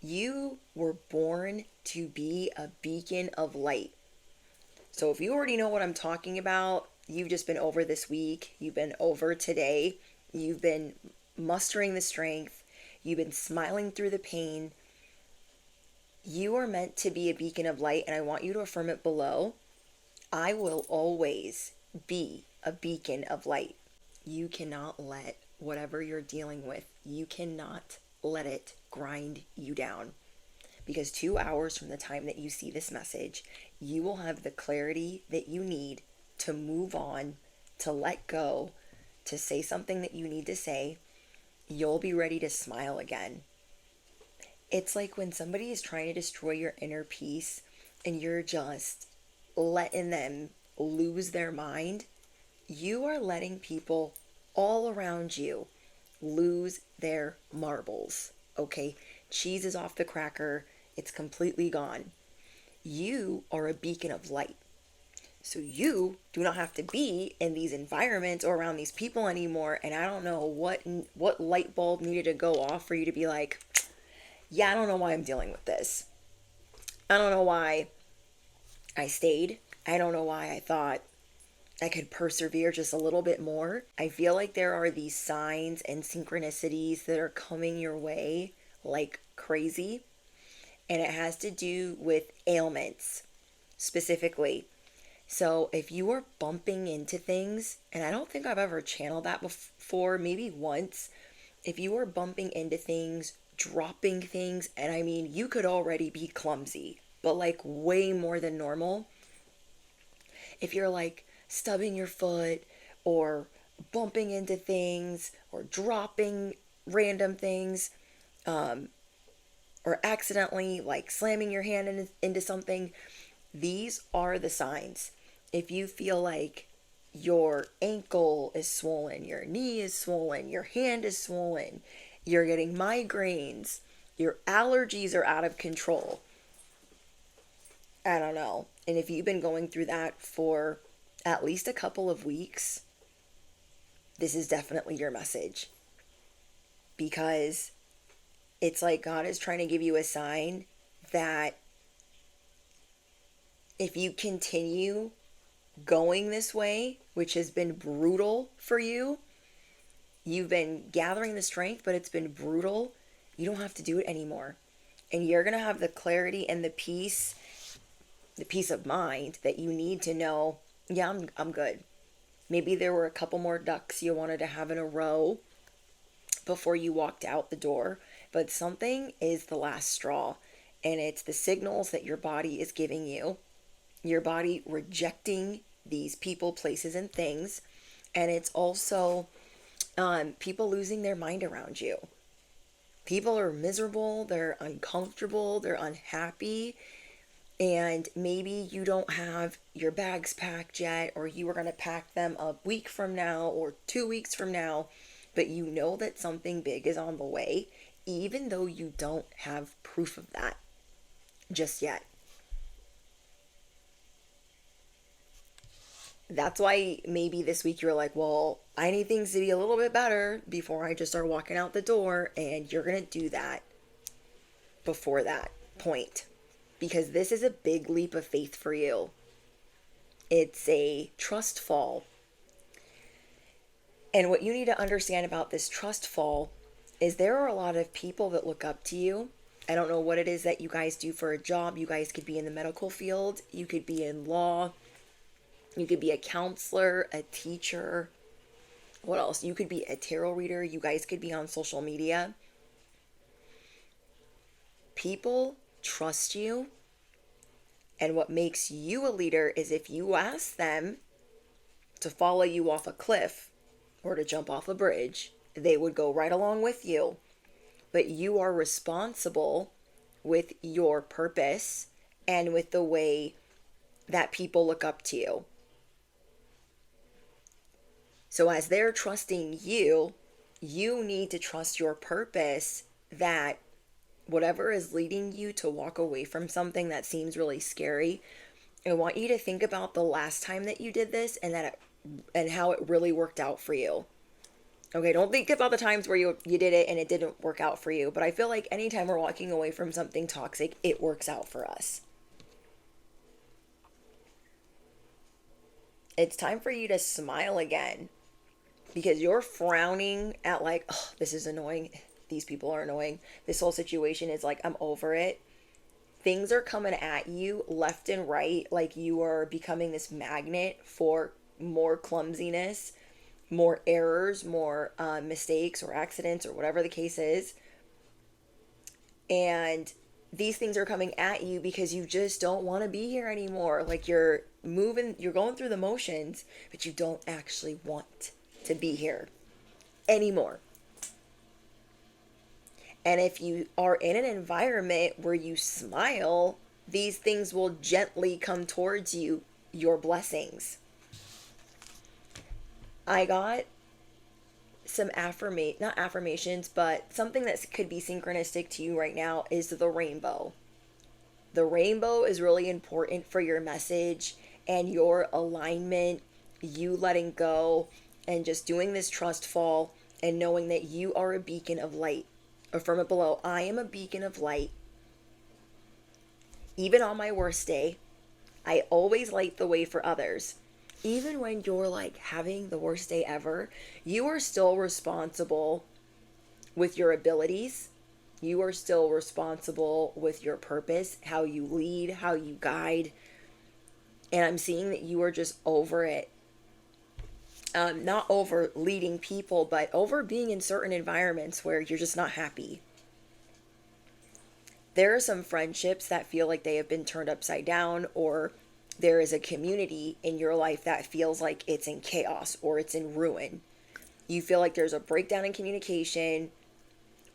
You were born to be a beacon of light. So if you already know what I'm talking about, you've just been over this week, you've been over today, you've been mustering the strength, you've been smiling through the pain. You are meant to be a beacon of light, and I want you to affirm it below. I will always be a beacon of light. You cannot let whatever you're dealing with, you cannot let it grind you down. Because 2 hours from the time that you see this message, you will have the clarity that you need to move on, to let go, to say something that you need to say. You'll be ready to smile again. It's like when somebody is trying to destroy your inner peace and you're just letting them lose their mind. You are letting people all around you lose their marbles. Okay? Cheese is off the cracker. It's completely gone. You are a beacon of light. So you do not have to be in these environments or around these people anymore. And I don't know what light bulb needed to go off for you to be like, yeah, I don't know why I'm dealing with this. I don't know why I stayed. I don't know why I thought I could persevere just a little bit more. I feel like there are these signs and synchronicities that are coming your way like crazy. And it has to do with ailments specifically. So if you are bumping into things, and I don't think I've ever channeled that before, maybe once, if you are bumping into things, dropping things, and I mean, you could already be clumsy, but like way more than normal. If you're like stubbing your foot or bumping into things or dropping random things, or accidentally like slamming your hand into something, these are the signs. If you feel like your ankle is swollen, your knee is swollen, your hand is swollen, you're getting migraines, your allergies are out of control, I don't know. And if you've been going through that for at least a couple of weeks, this is definitely your message. Because it's like God is trying to give you a sign that if you continue going this way, which has been brutal for you, you've been gathering the strength, but it's been brutal, you don't have to do it anymore. And you're going to have the clarity and the peace of mind that you need to know, yeah, I'm good. Maybe there were a couple more ducks you wanted to have in a row before you walked out the door, but something is the last straw, and it's the signals that your body is giving you. Your body rejecting these people, places, and things, and it's also people losing their mind around you. People are miserable, they're uncomfortable, they're unhappy, and maybe you don't have your bags packed yet, or you are going to pack them a week from now or 2 weeks from now, but you know that something big is on the way, even though you don't have proof of that just yet. That's why maybe this week you're like, well, I need things to be a little bit better before I just start walking out the door, and you're going to do that before that point. Because this is a big leap of faith for you. It's a trust fall. And what you need to understand about this trust fall is there are a lot of people that look up to you. I don't know what it is that you guys do for a job. You guys could be in the medical field, you could be in law, you could be a counselor, a teacher. What else? You could be a tarot reader. You guys could be on social media. People trust you. And what makes you a leader is if you ask them to follow you off a cliff or to jump off a bridge, they would go right along with you. But you are responsible with your purpose and with the way that people look up to you. So as they're trusting you, you need to trust your purpose, that whatever is leading you to walk away from something that seems really scary, I want you to think about the last time that you did this and and how it really worked out for you. Okay, don't think about the times where you did it and it didn't work out for you, but I feel like anytime we're walking away from something toxic, it works out for us. It's time for you to smile again because you're frowning at like, oh, this is annoying. These people are annoying. This whole situation is like, I'm over it. Things are coming at you left and right, like you are becoming this magnet for more clumsiness, more errors, more mistakes or accidents or whatever the case is. And these things are coming at you because you just don't want to be here anymore. Like you're moving, you're going through the motions, but you don't actually want to be here anymore. And if you are in an environment where you smile, these things will gently come towards you, your blessings. I got some not affirmations, but something that could be synchronistic to you right now is the rainbow. The rainbow is really important for your message and your alignment, you letting go and just doing this trust fall and knowing that you are a beacon of light. Affirm it below. I am a beacon of light. Even on my worst day, I always light the way for others. Even when you're like having the worst day ever, you are still responsible with your abilities. You are still responsible with your purpose, how you lead, how you guide. And I'm seeing that you are just over it. Not over leading people, but over being in certain environments where you're just not happy. There are some friendships that feel like they have been turned upside down, or there is a community in your life that feels like it's in chaos or it's in ruin. You feel like there's a breakdown in communication,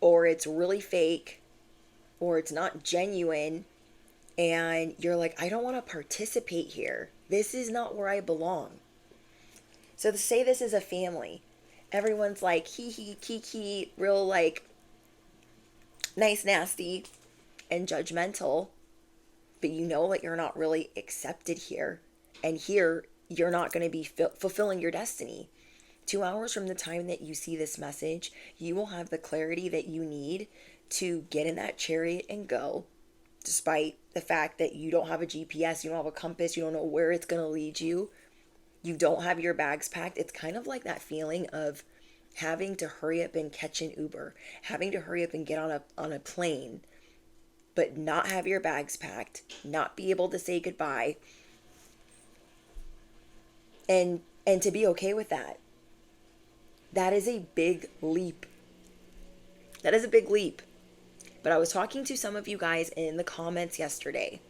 or it's really fake, or it's not genuine, and you're like, I don't want to participate here. This is not where I belong. So to say this is a family, everyone's like hee hee kiki, real like nice, nasty, and judgmental, but you know that you're not really accepted here. And here, you're not going to be fulfilling your destiny. 2 hours from the time that you see this message, you will have the clarity that you need to get in that chariot and go, despite the fact that you don't have a GPS, you don't have a compass, you don't know where it's going to lead you. You don't have your bags packed. It's kind of like that feeling of having to hurry up and catch an Uber, having to hurry up and get on a plane, but not have your bags packed, not be able to say goodbye, and to be okay with that. That is a big leap. That is a big leap. But I was talking to some of you guys in the comments yesterday,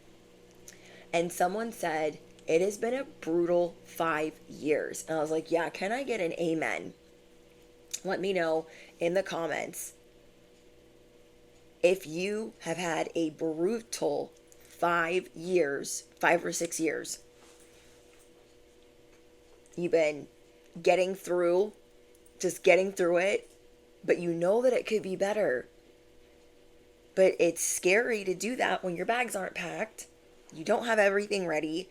and someone said, it has been a brutal 5 years. And I was like, yeah, can I get an amen? Let me know in the comments if you have had a brutal 5 years, 5 or 6 years. You've been getting through, just getting through it, but you know that it could be better. But it's scary to do that when your bags aren't packed. You don't have everything ready.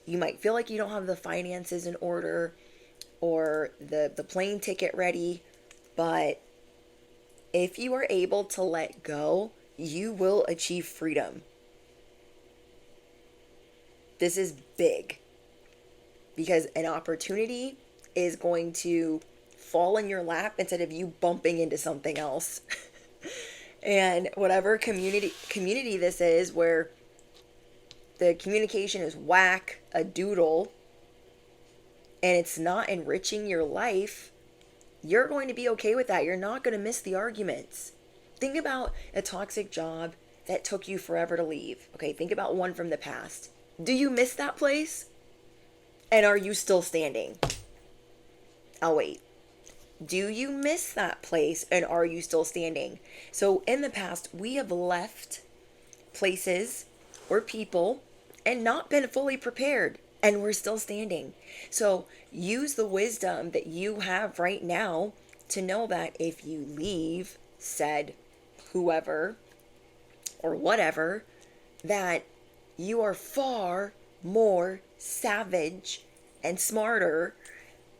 You might feel like you don't have the finances in order or the plane ticket ready. But if you are able to let go, you will achieve freedom. This is big because an opportunity is going to fall in your lap instead of you bumping into something else. And whatever community this is, where the communication is whack, a doodle, and it's not enriching your life, you're going to be okay with that. You're not going to miss the arguments. Think about a toxic job that took you forever to leave. Okay, think about one from the past. Do you miss that place? And are you still standing? I'll wait. Do you miss that place and are you still standing? So in the past, we have left places or people and not been fully prepared, and we're still standing. So use the wisdom that you have right now to know that if you leave said whoever or whatever, that you are far more savage and smarter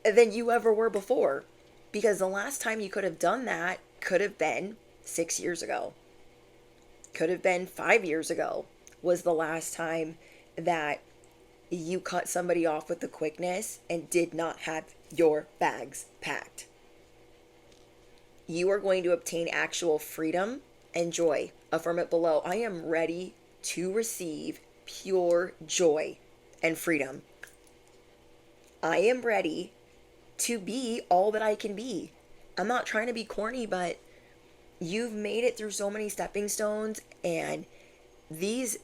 than you ever were before. Because the last time you could have done that could have been 6 years ago, could have been 5 years ago, was the last time that you cut somebody off with the quickness and did not have your bags packed. You are going to obtain actual freedom and joy. Affirm it below. I am ready to receive pure joy and freedom. I am ready to be all that I can be. I'm not trying to be corny, but you've made it through so many stepping stones, and these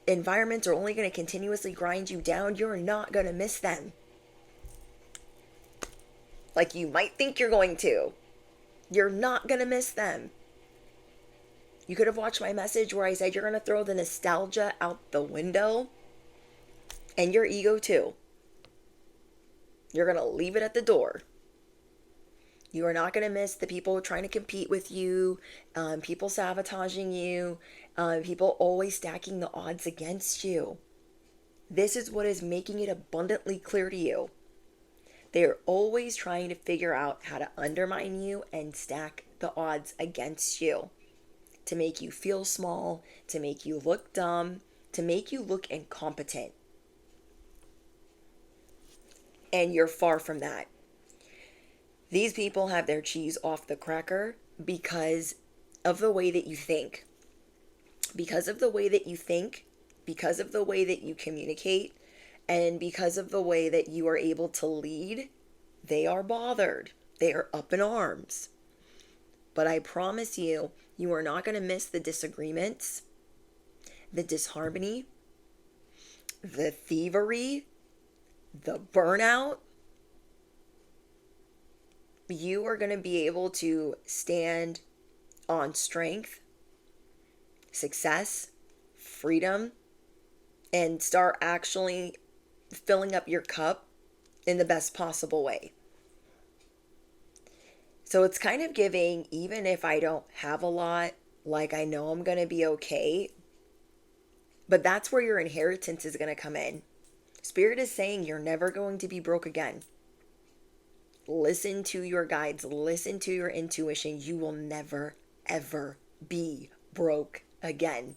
environments are only going to continuously grind you down. You're not going to miss them like you might think you're going to. You're not going to miss them. You could have watched my message where I said you're going to throw the nostalgia out the window, and your ego too. You're going to leave it at the door. You are not going to miss the people trying to compete with you, people sabotaging you, people always stacking the odds against you. This is what is making it abundantly clear to you. They are always trying to figure out how to undermine you and stack the odds against you, to make you feel small, to make you look dumb, to make you look incompetent. And you're far from that. These people have their cheese off the cracker because of the way that you think. Because of the way that you think, because of the way that you communicate, and because of the way that you are able to lead, they are bothered. They are up in arms. But I promise you, you are not going to miss the disagreements, the disharmony, the thievery, the burnout. You are going to be able to stand on strength, success, freedom, and start actually filling up your cup in the best possible way. So it's kind of giving, even if I don't have a lot, like I know I'm going to be okay. But that's where your inheritance is going to come in. Spirit is saying you're never going to be broke again. Listen to your guides. Listen to your intuition. You will never, ever be broke again.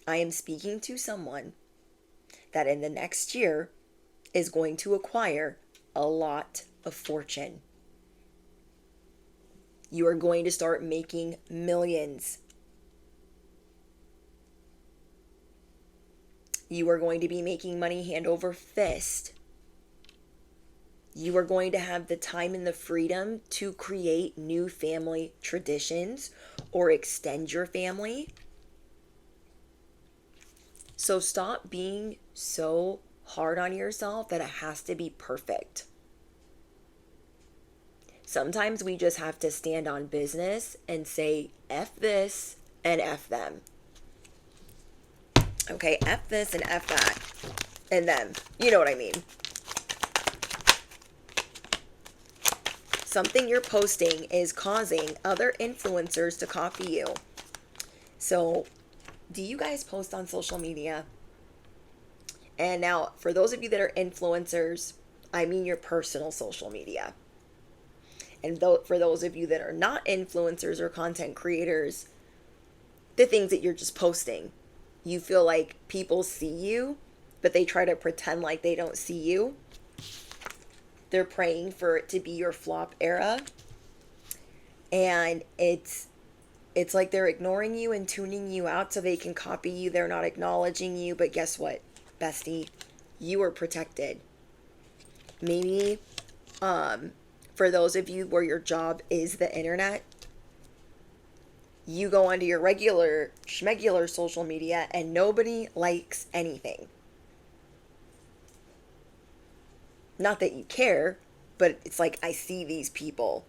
I am speaking to someone that in the next year is going to acquire a lot of fortune. You are going to start making millions. You are going to be making money hand over fist. You are going to have the time and the freedom to create new family traditions or extend your family. So stop being so hard on yourself that it has to be perfect. Sometimes we just have to stand on business and say, F this and F them. Okay, F this and F that and them. You know what I mean. Something you're posting is causing other influencers to copy you. So, do you guys post on social media? And now, for those of you that are influencers, I mean your personal social media. And for those of you that are not influencers or content creators, the things that you're just posting, you feel like people see you, but they try to pretend like they don't see you. They're praying for it to be your flop era. And it's like they're ignoring you and tuning you out so they can copy you. They're not acknowledging you. But guess what, bestie? You are protected. Maybe for those of you where your job is the internet, you go onto your regular schmegular social media and nobody likes anything. Not that you care, but it's like, I see these people.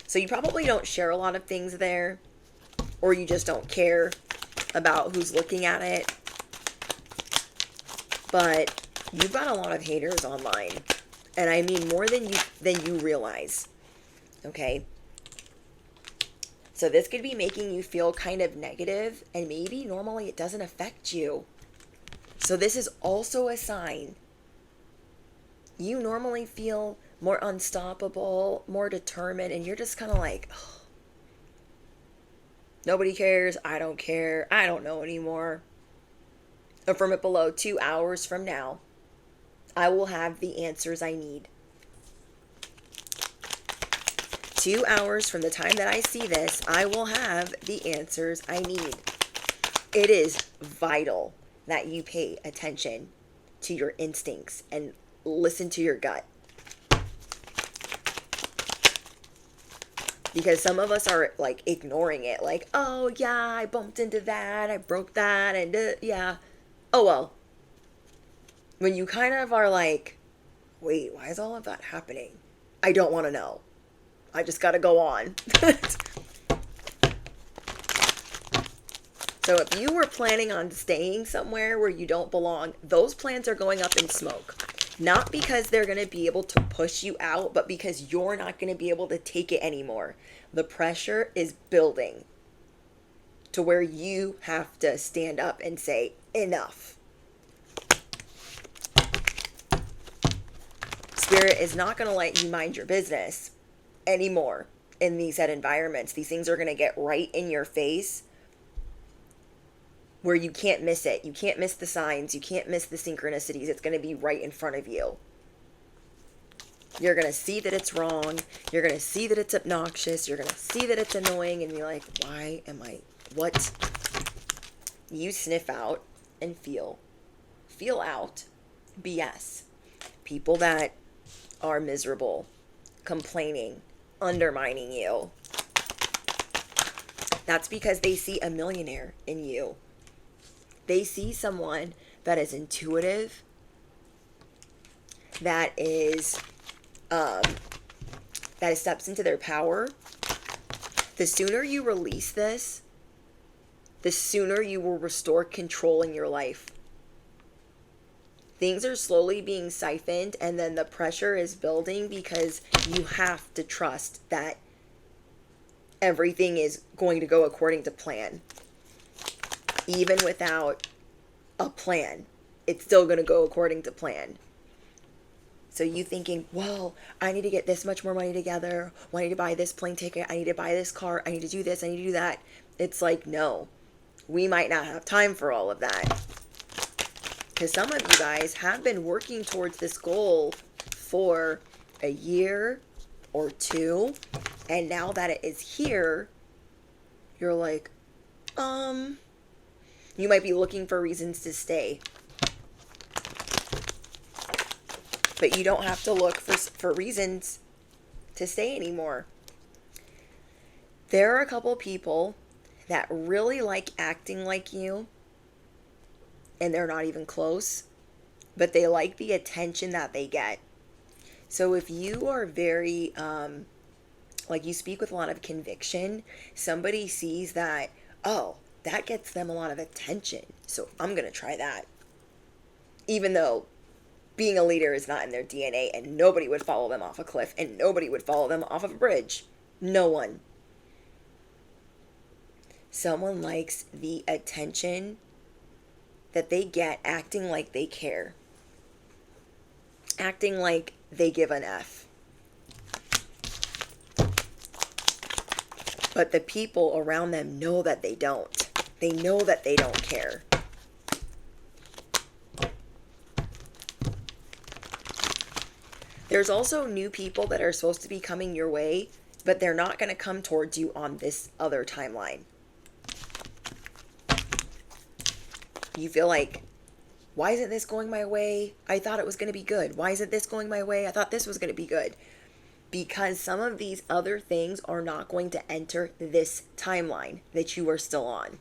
So you probably don't share a lot of things there, or you just don't care about who's looking at it. But you've got a lot of haters online. And I mean more than you realize. Okay? So this could be making you feel kind of negative, and maybe normally it doesn't affect you. So this is also a sign. You normally feel more unstoppable, more determined, and you're just kind of like, oh, nobody cares, I don't care, I don't know anymore. Affirm it below. 2 hours from now, I will have the answers I need. 2 hours from the time that I see this, I will have the answers I need. It is vital that you pay attention to your instincts and listen to your gut. Because some of us are like ignoring it. Like, oh yeah, I bumped into that, I broke that, and yeah. Oh well. When you kind of are like, wait, why is all of that happening? I don't want to know. I just got to go on. So if you were planning on staying somewhere where you don't belong, those plans are going up in smoke. Not because they're going to be able to push you out, but because you're not going to be able to take it anymore. The pressure is building to where you have to stand up and say, enough. Spirit is not going to let you mind your business anymore in these set environments. These things are going to get right in your face where you can't miss it. You can't miss the signs. You can't miss the synchronicities. It's going to be right in front of you. You're going to see that it's wrong. You're going to see that it's obnoxious. You're going to see that it's annoying and be like, why am I, what? You sniff out and feel out BS. People that are miserable, complaining, undermining you. That's because they see a millionaire in you. They see someone that is intuitive, that steps into their power. The sooner you release this, the sooner you will restore control in your life. Things are slowly being siphoned, and then the pressure is building because you have to trust that everything is going to go according to plan. Even without a plan, it's still going to go according to plan. So you thinking, well, I need to get this much more money together. Well, I need to buy this plane ticket. I need to buy this car. I need to do this. I need to do that. It's like, no, we might not have time for all of that. Because some of you guys have been working towards this goal for a year or two. And now that it is here, you're like, you might be looking for reasons to stay. But you don't have to look for reasons to stay anymore. There are a couple people that really like acting like you, and they're not even close, but they like the attention that they get. So if you are very, like you speak with a lot of conviction, somebody sees that, oh, that gets them a lot of attention, so I'm going to try that. Even though being a leader is not in their DNA, and nobody would follow them off a cliff, and nobody would follow them off of a bridge. No one. Someone likes the attention that they get acting like they care. Acting like they give an F. But the people around them know that they don't. They know that they don't care. There's also new people that are supposed to be coming your way, but they're not going to come towards you on this other timeline. You feel like, why isn't this going my way? I thought it was going to be good. Why isn't this going my way? I thought this was going to be good. Because some of these other things are not going to enter this timeline that you are still on.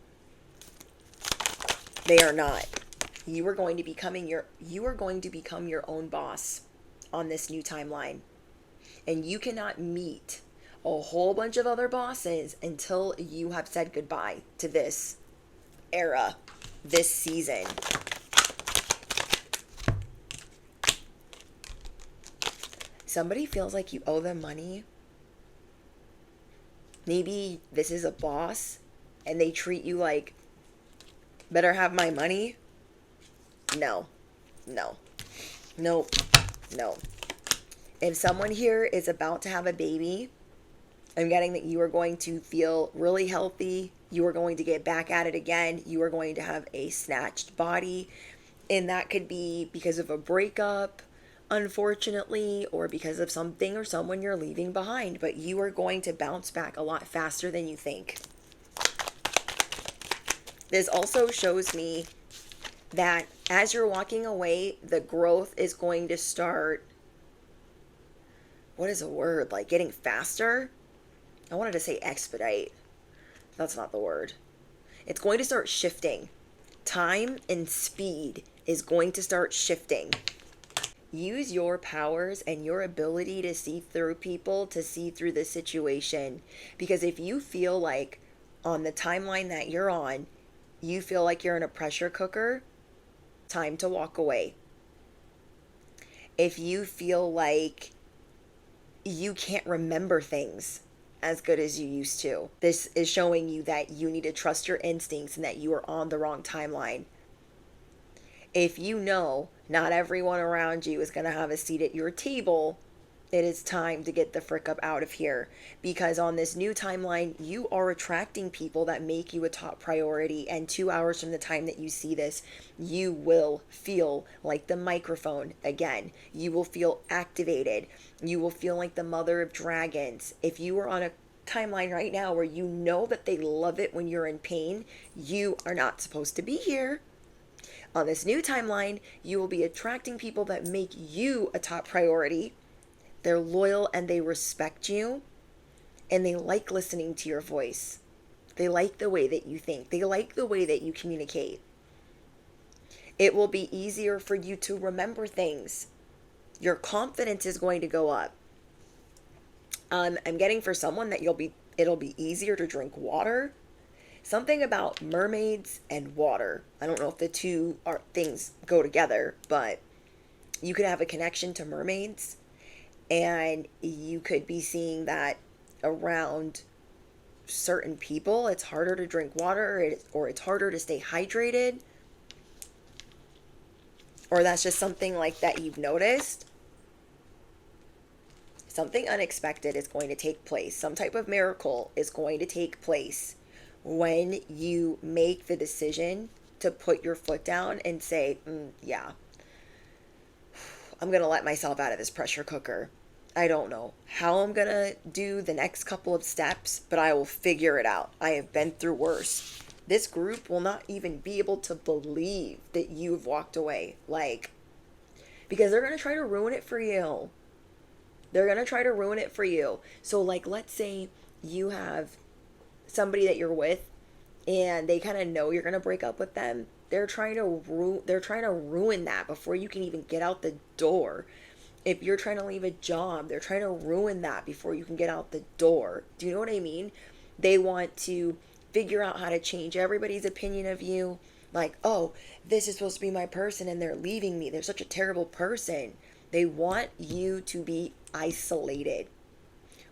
They are not. You are going to become your own boss on this new timeline. And you cannot meet a whole bunch of other bosses until you have said goodbye to this era, this season. Somebody feels like you owe them money. Maybe this is a boss and they treat you like, better have my money. No. If someone here is about to have a baby, I'm getting that you are going to feel really healthy. You are going to get back at it again. You are going to have a snatched body. And that could be because of a breakup, unfortunately, or because of something or someone you're leaving behind. But you are going to bounce back a lot faster than you think. This also shows me that as you're walking away, the growth is going to start. What is a word? Like getting faster? I wanted to say expedite. That's not the word. It's going to start shifting. Time and speed is going to start shifting. Use your powers and your ability to see through people, to see through the situation. Because if you feel like on the timeline that you're on, you feel like you're in a pressure cooker, time to walk away. If you feel like you can't remember things as good as you used to, this is showing you that you need to trust your instincts and that you are on the wrong timeline. If you know not everyone around you is going to have a seat at your table, it is time to get the frick up out of here. Because on this new timeline, you are attracting people that make you a top priority. And 2 hours from the time that you see this, you will feel like the microphone again. You will feel activated. You will feel like the mother of dragons. If you are on a timeline right now where you know that they love it when you're in pain, you are not supposed to be here. On this new timeline, you will be attracting people that make you a top priority. They're loyal and they respect you, and they like listening to your voice. They like the way that you think. They like the way that you communicate. It will be easier for you to remember things. Your confidence is going to go up. I'm getting for someone that it'll be easier to drink water. Something about mermaids and water. I don't know if the two things go together, but you could have a connection to mermaids, and you could be seeing that around certain people. It's harder to drink water, or it's harder to stay hydrated, or that's just something like that you've noticed. Something unexpected is going to take place. Some type of miracle is going to take place when you make the decision to put your foot down and say, yeah, I'm going to let myself out of this pressure cooker. I don't know how I'm going to do the next couple of steps, but I will figure it out. I have been through worse. This group will not even be able to believe that you've walked away. Because they're going to try to ruin it for you. They're going to try to ruin it for you. So let's say you have somebody that you're with and they kind of know you're going to break up with them. They're trying to ruin that before you can even get out the door. If you're trying to leave a job, they're trying to ruin that before you can get out the door. Do you know what I mean? They want to figure out how to change everybody's opinion of you. Oh, this is supposed to be my person and they're leaving me. They're such a terrible person. They want you to be isolated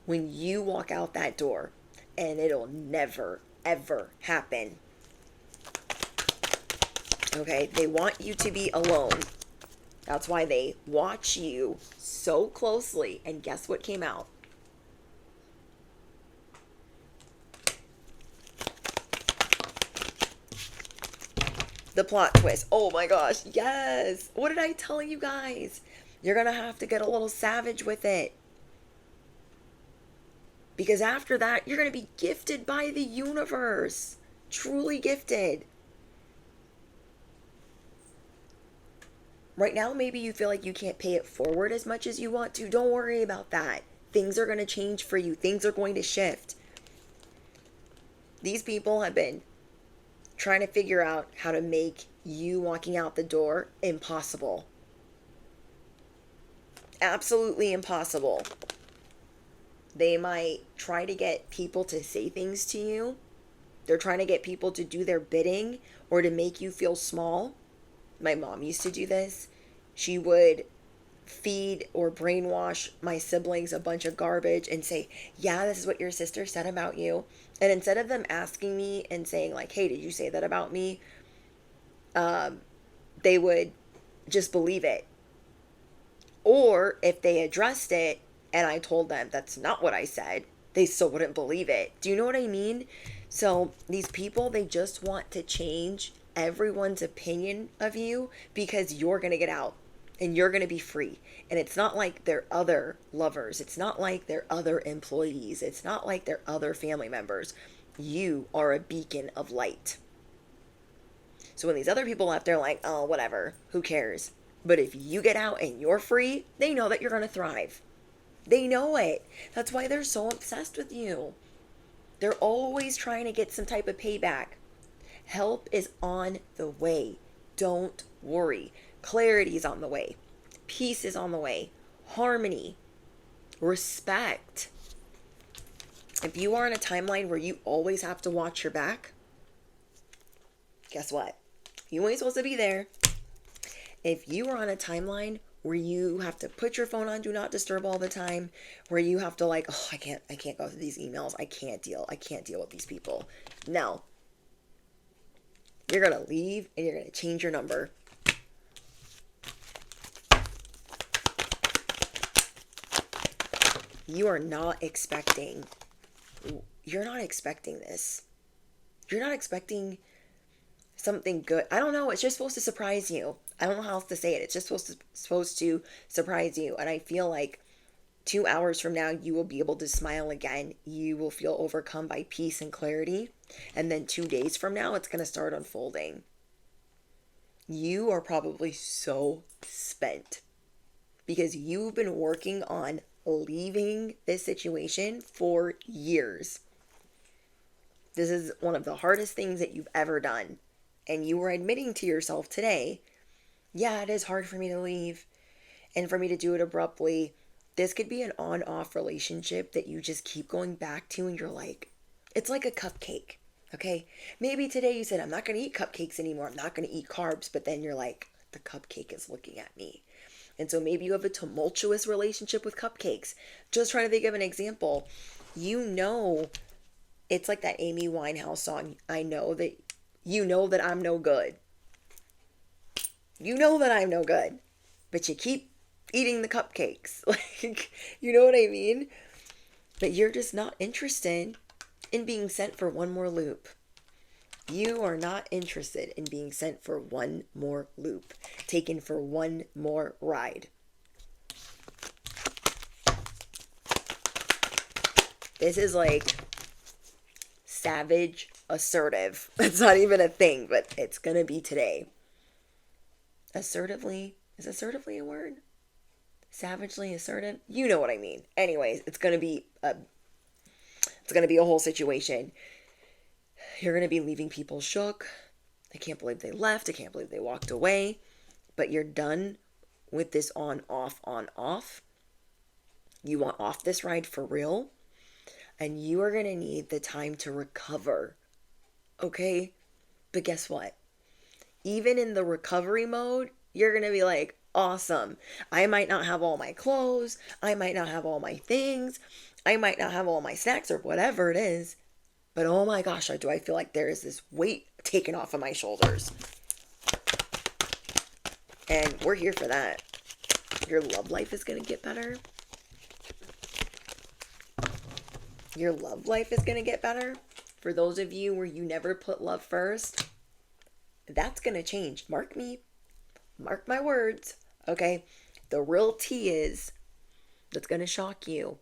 when you walk out that door. And it'll never, ever happen. Okay? They want you to be alone. That's why they watch you so closely. And guess what came out? The plot twist. Oh my gosh. Yes. What did I tell you guys? You're going to have to get a little savage with it. Because after that, you're going to be gifted by the universe. Truly gifted. Right now, maybe you feel like you can't pay it forward as much as you want to. Don't worry about that. Things are going to change for you. Things are going to shift. These people have been trying to figure out how to make you walking out the door impossible. Absolutely impossible. They might try to get people to say things to you. They're trying to get people to do their bidding or to make you feel small. My mom used to do this. She would feed or brainwash my siblings a bunch of garbage and say, yeah, this is what your sister said about you. And instead of them asking me and saying hey, did you say that about me? They would just believe it. Or if they addressed it and I told them that's not what I said, they still wouldn't believe it. Do you know what I mean? So these people, they just want to change everyone's opinion of you because you're going to get out and you're going to be free. And it's not like they're other lovers. It's not like they're other employees. It's not like they're other family members. You are a beacon of light. So when these other people left, they're like, oh, whatever, who cares? But if you get out and you're free, they know that you're going to thrive. They know it. That's why they're so obsessed with you. They're always trying to get some type of payback. Help is on the way. Don't worry. Clarity is on the way. Peace is on the way. Harmony. Respect. If you are in a timeline where you always have to watch your back, guess what? You ain't supposed to be there. If you are on a timeline where you have to put your phone on do not disturb all the time, where you have to like, oh, I can't go through these emails. I can't deal with these people. No. You're going to leave and you're going to change your number. You're not expecting this. You're not expecting something good. I don't know. It's just supposed to surprise you. I don't know how else to say it. It's just supposed to surprise you. And I feel like 2 hours from now, you will be able to smile again. You will feel overcome by peace and clarity. And then 2 days from now, it's going to start unfolding. You are probably so spent because you've been working on leaving this situation for years. This is one of the hardest things that you've ever done. And you were admitting to yourself today, yeah, it is hard for me to leave and for me to do it abruptly. This could be an on-off relationship that you just keep going back to and you're like, it's like a cupcake, okay? Maybe today you said, I'm not going to eat cupcakes anymore. I'm not going to eat carbs. But then you're like, the cupcake is looking at me. And so maybe you have a tumultuous relationship with cupcakes. Just trying to think of an example. You know, it's like that Amy Winehouse song, I know that you know that I'm no good. You know that I'm no good. But you keep eating the cupcakes. Like, you know what I mean? But you're just not interested in being sent for one more loop. You are not interested in being sent for one more loop, taken for one more ride. This is like savage assertive. That's not even a thing, but it's going to be today. Assertively, is assertively a word? Savagely assertive? You know what I mean. Anyways, it's going to be a whole situation. You're going to be leaving people shook. I can't believe they left. I can't believe they walked away. But you're done with this on, off. You want off this ride for real. And you are going to need the time to recover. Okay? But guess what? Even in the recovery mode, you're going to be like, awesome. I might not have all my clothes. I might not have all my things. I might not have all my snacks or whatever it is. But oh my gosh, do I feel like there is this weight taken off of my shoulders. And we're here for that. Your love life is going to get better. Your love life is going to get better. For those of you where you never put love first, that's going to change. Mark me. Mark my words. Okay? The real tea is, that's going to shock you,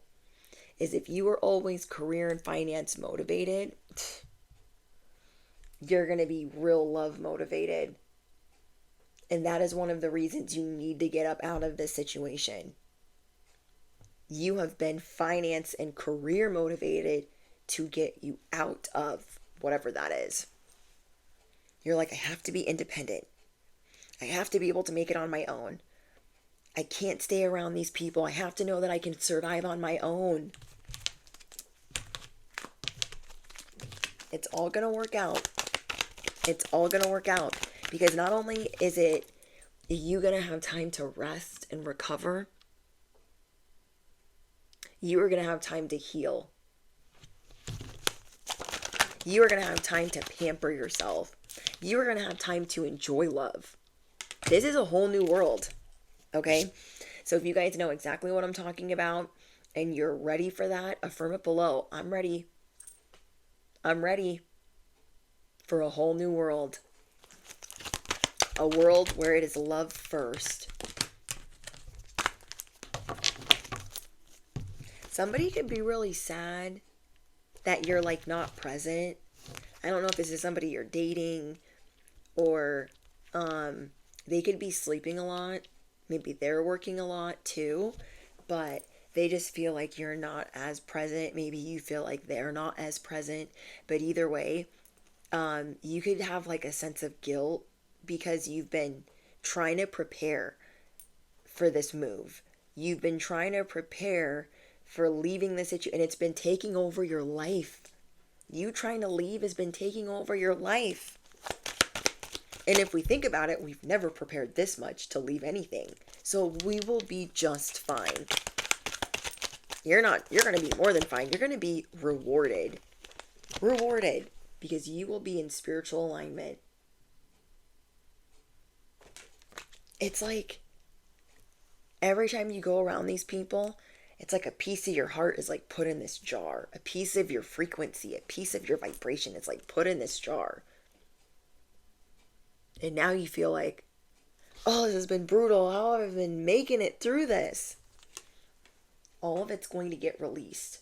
is if you are always career and finance motivated, you're going to be real love motivated. And that is one of the reasons you need to get up out of this situation. You have been finance and career motivated to get you out of whatever that is. You're like, I have to be independent. I have to be able to make it on my own. I can't stay around these people. I have to know that I can survive on my own. It's all going to work out. It's all going to work out. Because not only is it you going to have time to rest and recover, you are going to have time to heal. You are going to have time to pamper yourself. You are going to have time to enjoy love. This is a whole new world. Okay? So if you guys know exactly what I'm talking about and you're ready for that, affirm it below. I'm ready. I'm ready for a whole new world. A world where it is love first. Somebody could be really sad that you're like not present. I don't know if this is somebody you're dating, or they could be sleeping a lot. Maybe they're working a lot too, but they just feel like you're not as present. Maybe you feel like they're not as present. But either way, you could have like a sense of guilt because you've been trying to prepare for this move. You've been trying to prepare for leaving the situation, and it's been taking over your life. You trying to leave has been taking over your life. And if we think about it, we've never prepared this much to leave anything. So we will be just fine. You're going to be more than fine. You're going to be rewarded. Rewarded. Because you will be in spiritual alignment. It's like every time you go around these people, it's like a piece of your heart is like put in this jar. A piece of your frequency, a piece of your vibration is like put in this jar. And now you feel like, oh, this has been brutal. How have I been making it through this? All of it's going to get released.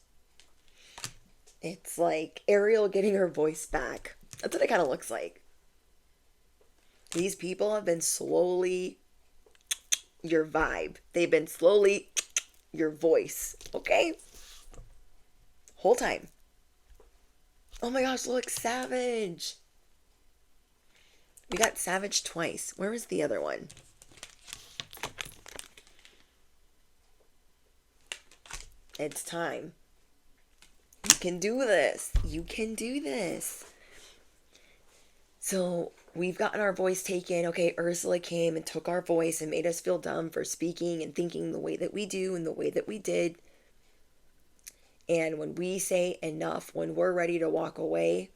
It's like Ariel getting her voice back. That's what it kind of looks like. These people have been slowly your vibe. They've been slowly your voice. Okay? Whole time. Oh my gosh, look, Savage. We got Savage twice. Where was the other one? It's time. You can do this. You can do this. So we've gotten our voice taken. Okay, Ursula came and took our voice and made us feel dumb for speaking and thinking the way that we do and the way that we did. And when we say enough, when we're ready to walk away,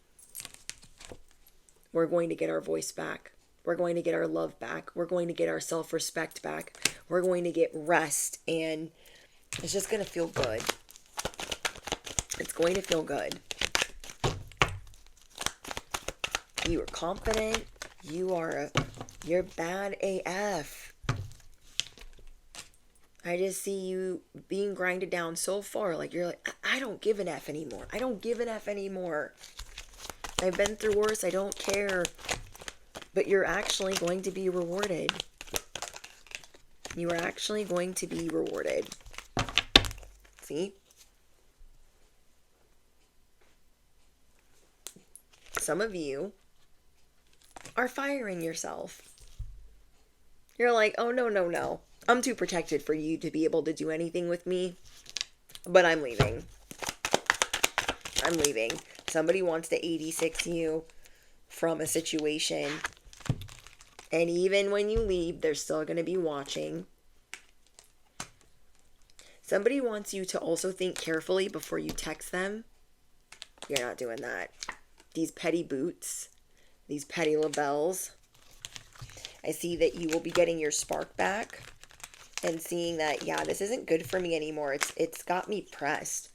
we're going to get our voice back. We're going to get our love back. We're going to get our self-respect back. We're going to get rest. And it's just going to feel good. It's going to feel good. You are confident. You're bad AF. I just see you being grinded down so far. Like you're like, I don't give an F anymore. I don't give an F anymore. I've been through worse. I don't care. But you're actually going to be rewarded. You are actually going to be rewarded. See? Some of you are firing yourself. You're like, oh, no. I'm too protected for you to be able to do anything with me. But I'm leaving. I'm leaving. Somebody wants to 86 you from a situation. And even when you leave, they're still going to be watching. Somebody wants you to also think carefully before you text them. You're not doing that. These petty boots. These petty labels. I see that you will be getting your spark back. And seeing that, yeah, this isn't good for me anymore. It's got me pressed.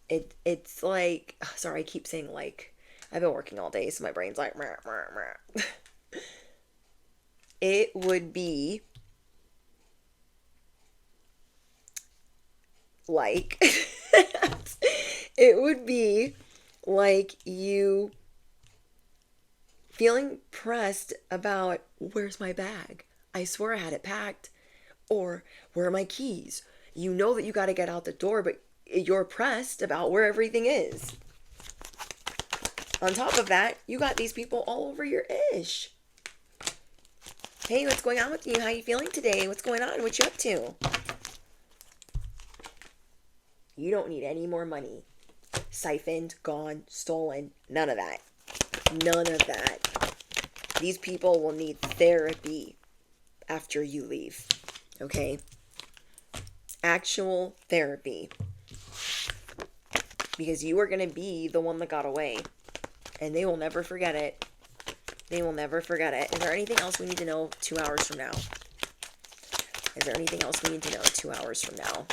It's like, sorry, I keep saying like. I've been working all day, so my brain's like, meh, meh, meh. It would be like, it would be like you feeling pressed about, where's my bag? I swear I had it packed. Or, where are my keys? You know that you got to get out the door, but you're pressed about where everything is. On top of that, you got these people all over your ish. Hey, what's going on with you? How you feeling today? What's going on? What you up to? You don't need any more money. Siphoned, gone, stolen. None of that. None of that. These people will need therapy after you leave. Okay? Actual therapy. Because you are going to be the one that got away. And they will never forget it. They will never forget it. Is there anything else we need to know 2 hours from now? Is there anything else we need to know 2 hours from now?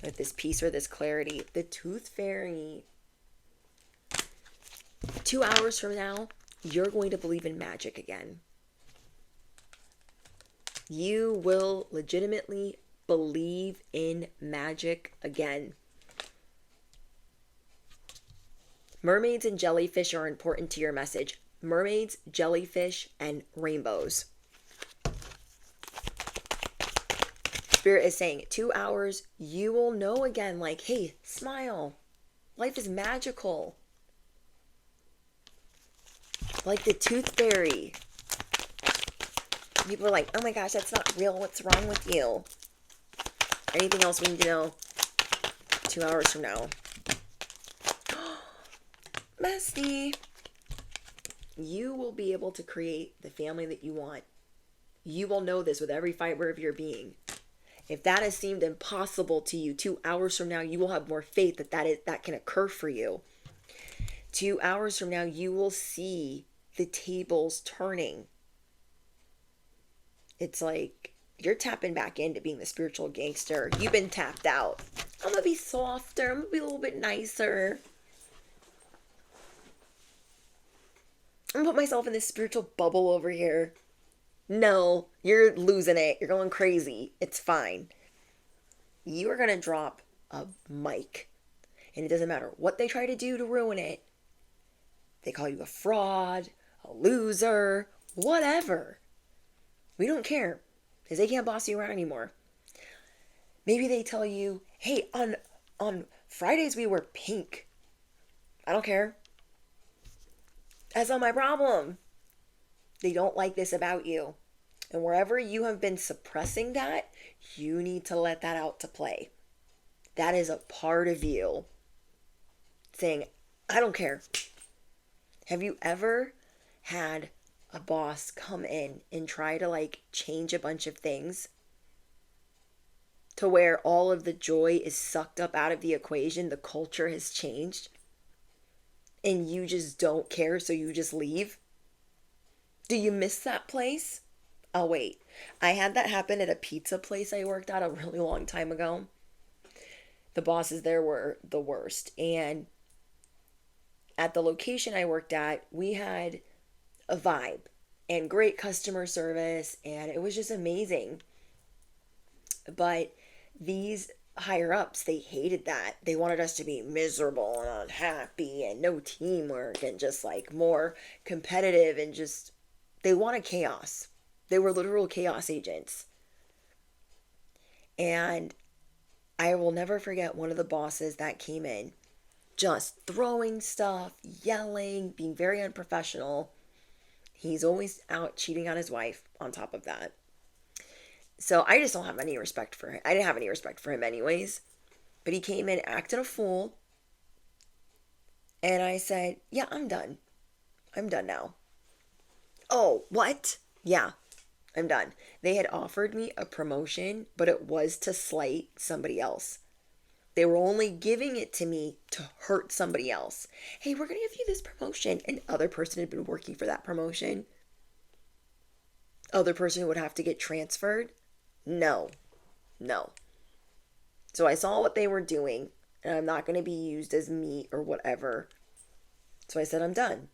With this peace or this clarity. The Tooth Fairy. 2 hours from now, you're going to believe in magic again. You will legitimately believe in magic again. Mermaids and jellyfish are important to your message. Mermaids, jellyfish, and rainbows. Spirit is saying 2 hours, you will know again, like, hey, smile. Life is magical. Like the Tooth Fairy. People are like, oh my gosh, that's not real. What's wrong with you? Anything else we need to know 2 hours from now? Bestie. You will be able to create the family that you want. You will know this with every fiber of your being. If that has seemed impossible to you, 2 hours from now, you will have more faith that can occur for you. 2 hours from now, you will see the tables turning. It's like you're tapping back into being the spiritual gangster. You've been tapped out. I'm going to be softer. I'm going to be a little bit nicer. I'm going to put myself in this spiritual bubble over here. No, you're losing it. You're going crazy. It's fine. You are going to drop a mic. And it doesn't matter what they try to do to ruin it. They call you a fraud, a loser, whatever. We don't care. Because they can't boss you around anymore. Maybe they tell you, hey, on Fridays we wear pink. I don't care. That's not my problem. They don't like this about you. And wherever you have been suppressing that, you need to let that out to play. That is a part of you saying, I don't care. Have you ever had a boss come in and try to change a bunch of things to where all of the joy is sucked up out of the equation? The culture has changed and you just don't care, so you just leave? Do you miss that place? Oh, wait. I had that happen at a pizza place I worked at a really long time ago. The bosses there were the worst. And at the location I worked at, we had a vibe and great customer service, and it was just amazing. But these higher ups, they hated that. They wanted us to be miserable and unhappy and no teamwork and just more competitive and just, they wanted chaos. They were literal chaos agents. And I will never forget one of the bosses that came in just throwing stuff, yelling, being very unprofessional. He's always out cheating on his wife on top of that. So I just don't have any respect for him. I didn't have any respect for him anyways. But he came in acting a fool. And I said, yeah, I'm done. I'm done now. Oh, what? Yeah, I'm done. They had offered me a promotion, but it was to slight somebody else. They were only giving it to me to hurt somebody else. Hey, we're going to give you this promotion. And other person had been working for that promotion. Other person would have to get transferred. No. So I saw what they were doing, and I'm not going to be used as meat or whatever. So I said, I'm done.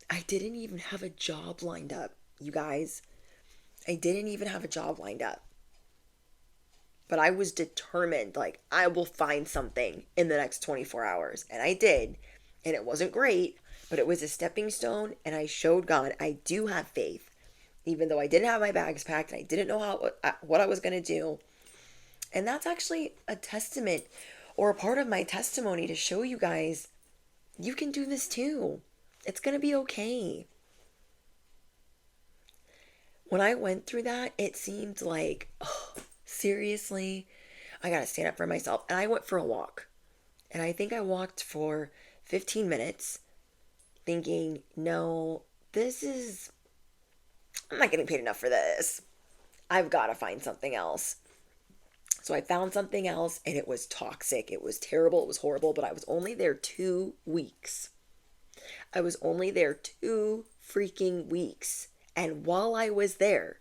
I didn't even have a job lined up, you guys. I didn't even have a job lined up. But I was determined, I will find something in the next 24 hours. And I did. And it wasn't great, but it was a stepping stone. And I showed God I do have faith. Even though I didn't have my bags packed and I didn't know what I was going to do. And that's actually a testament or a part of my testimony to show you guys, you can do this too. It's going to be okay. When I went through that, it seemed like, oh, seriously, I got to stand up for myself. And I went for a walk. And I think I walked for 15 minutes thinking, no, I'm not getting paid enough for this. I've got to find something else. So I found something else, and it was toxic. It was terrible. It was horrible, but I was only there 2 weeks. I was only there 2 freaking weeks. And while I was there,